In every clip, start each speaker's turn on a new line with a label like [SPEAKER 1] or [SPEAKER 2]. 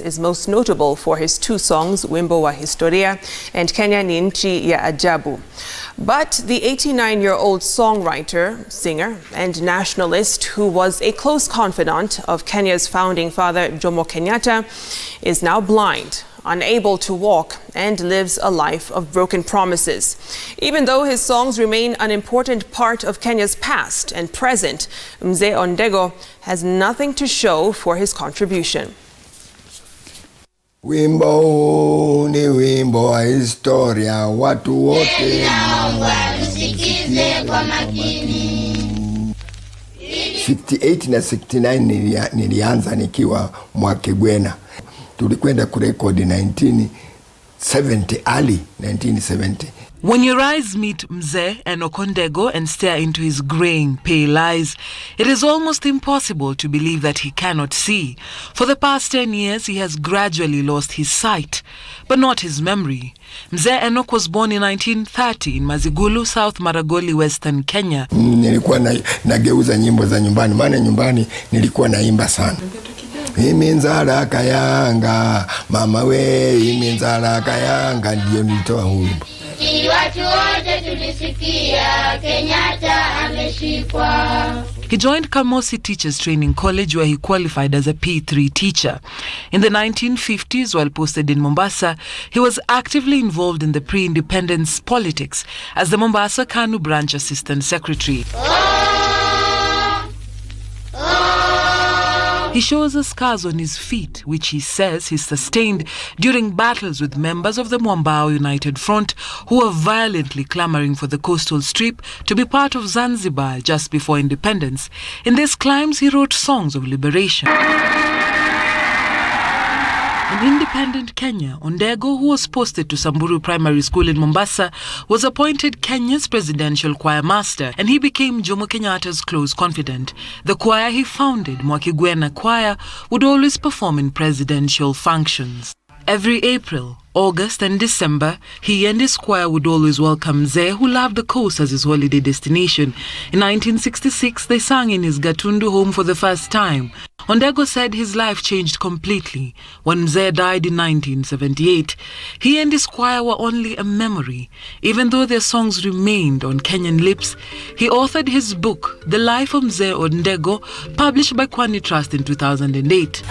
[SPEAKER 1] is most notable for his two songs, Wimbo wa Historia and Kenya nchi ya ajabu. But the 89-year-old songwriter, singer, and nationalist who was a close confidant of Kenya's founding father, Jomo Kenyatta, is now blind, unable to walk, and lives a life of broken promises. Even though his songs remain an important part of Kenya's past and present, Mzee Ondego has nothing to show for his contribution.
[SPEAKER 2] Wimbo ni wimbo wa historia, watu wote msikize kwa makini. 68 na 69 nilianza nikiwa Mwakigwena. Tulikwenda kurekodi 1970, early 1970.
[SPEAKER 3] When your eyes meet Mzee Enock Ondego and stare into his graying, pale eyes, it is almost impossible to believe that he cannot see. For the past 10 years, he has gradually lost his sight, but not his memory. Mzee Enock was born in 1930 in Mazigulu, South Maragoli, Western Kenya.
[SPEAKER 2] Nilikuwa nageuza nyimbo za nyumbani, maana nyumbani nilikuwa naimba sana. Iminzala kayanga, mama we, iminzala kayanga, ndio nilitoa huu.
[SPEAKER 3] He joined Kamosi Teachers Training College, where he qualified as a P3 teacher. In the 1950s, while posted in Mombasa, he was actively involved in the pre-independence politics as the Mombasa Kanu Branch Assistant Secretary. He shows us scars on his feet, which he says he sustained during battles with members of the Mwambao United Front, who were violently clamoring for the coastal strip to be part of Zanzibar just before independence. In these climes, he wrote songs of liberation. In independent Kenya, Ondego, who was posted to Samburu Primary School in Mombasa, was appointed Kenya's presidential choirmaster, and he became Jomo Kenyatta's close confidant. The choir he founded, Mwakigwena Choir, would always perform in presidential functions. Every April, August and December, he and his choir would always welcome Mzee, who loved the coast as his holiday destination. In 1966, they sang in his Gatundu home for the first time. Ondego said his life changed completely when Mzee died in 1978. He and his choir were only a memory. Even though their songs remained on Kenyan lips, he authored his book, The Life of Mzee Ondego, published by Kwani Trust in 2008.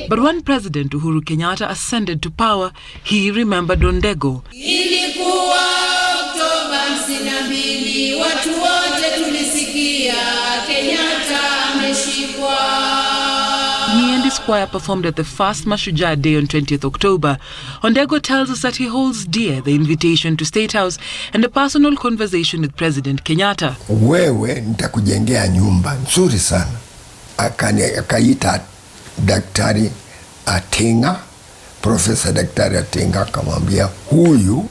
[SPEAKER 3] But when President Uhuru Kenyatta ascended to power, he remembered Ondego. He and his choir performed at the first Mashujaa Day on 20th October. Ondego tells us that he holds dear the invitation to State House and a personal conversation with President Kenyatta.
[SPEAKER 2] Wewe nitakujengea nyumba nzuri sana. Akaita Daktari Atinga, Professor Daktari Atinga, akamwambia huyu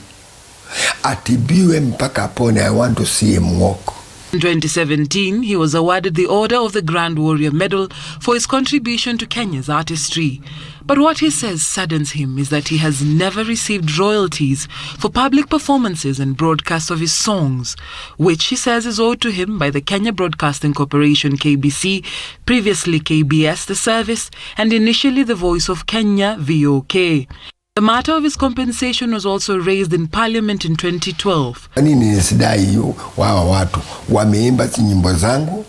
[SPEAKER 2] atibiwe mpaka apone. I want to see him walk.
[SPEAKER 3] In 2017, he was awarded the Order of the Grand Warrior Medal for his contribution to Kenya's artistry. But what he says saddens him is that he has never received royalties for public performances and broadcasts of his songs, which he says is owed to him by the Kenya Broadcasting Corporation KBC, previously KBS, the service, and initially the Voice of Kenya, VOK. The matter of his compensation was also raised in Parliament in 2012.
[SPEAKER 2] Nini nisidai wawa watu wameimba nyimbo zangu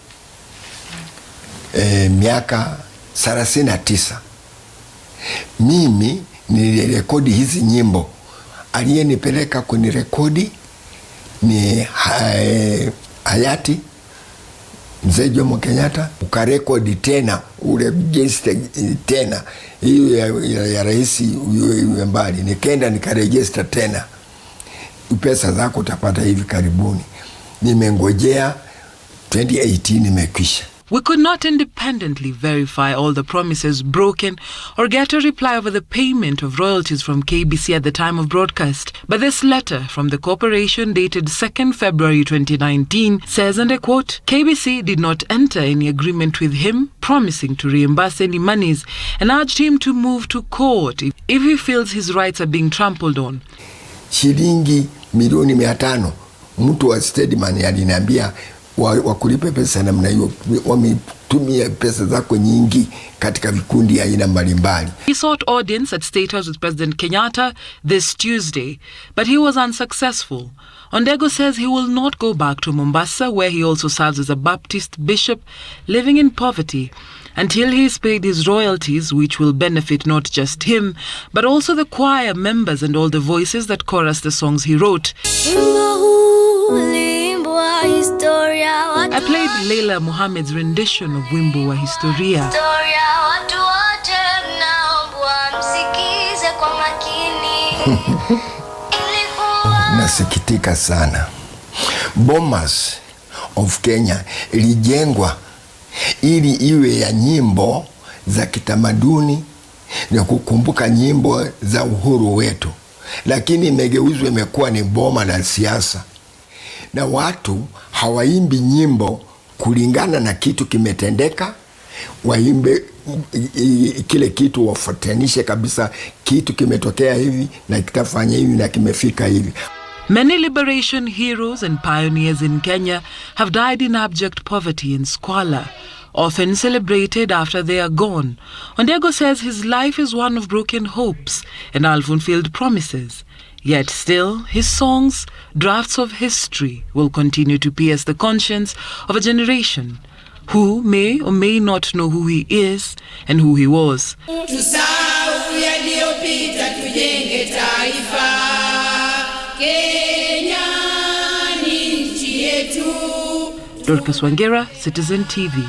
[SPEAKER 2] miaka 39. Mimi nilirekodi hizi nyimbo. Aliyenipeleka kunirekodi ni hayati Mzee Jomo Kenyatta. Ukarekodi tena, uregister tena. Hiyo ya rais uwe mbali. Nikaenda nikaregister tena. Pesa zako utapata hivi karibuni. Nimengojea 2018 imekwisha.
[SPEAKER 3] We could not independently verify all the promises broken or get a reply over the payment of royalties from KBC at the time of broadcast. But this letter from the corporation dated 2nd February 2019 says, and I quote, KBC did not enter any agreement with him promising to reimburse any monies and urged him to move to court if he feels his rights are being trampled on.
[SPEAKER 2] Shilingi milioni 500 mtu wa Steadman aliniambia wakulipe pesa namna hiyo, wametumia pesa zako nyingi katika vikundi ya aina mbalimbali.
[SPEAKER 3] He sought audience at State House with President Kenyatta this Tuesday, but he was unsuccessful. Ondego says he will not go back to Mombasa, where he also serves as a Baptist bishop, living in poverty, until he is paid his royalties, which will benefit not just him, but also the choir members and all the voices that chorus the songs he wrote. I played Leila Mohammed's rendition of Wimbo wa historia.
[SPEAKER 2] Nasikitika sana. Bomas of Kenya ilijengwa ili iwe ya nyimbo za kitamaduni na kukumbuka nyimbo za uhuru wetu, lakini imegeuzwa imekuwa ni boma la siasa, na watu hawaimbi nyimbo kulingana na kitu kimetendeka. Waimbe kile kitu, wafuatanishe kabisa, kitu kimetokea hivi na kitafanya hivi na kimefika hivi.
[SPEAKER 3] Many liberation heroes and pioneers in Kenya have died in abject poverty and squalor, often celebrated after they are gone. Ondego says his life is one of broken hopes and unfulfilled promises. Yet still, his songs, drafts of history, will continue to pierce the conscience of a generation who may or may not know who he is and who he was. Dorcas Wangera, Citizen TV.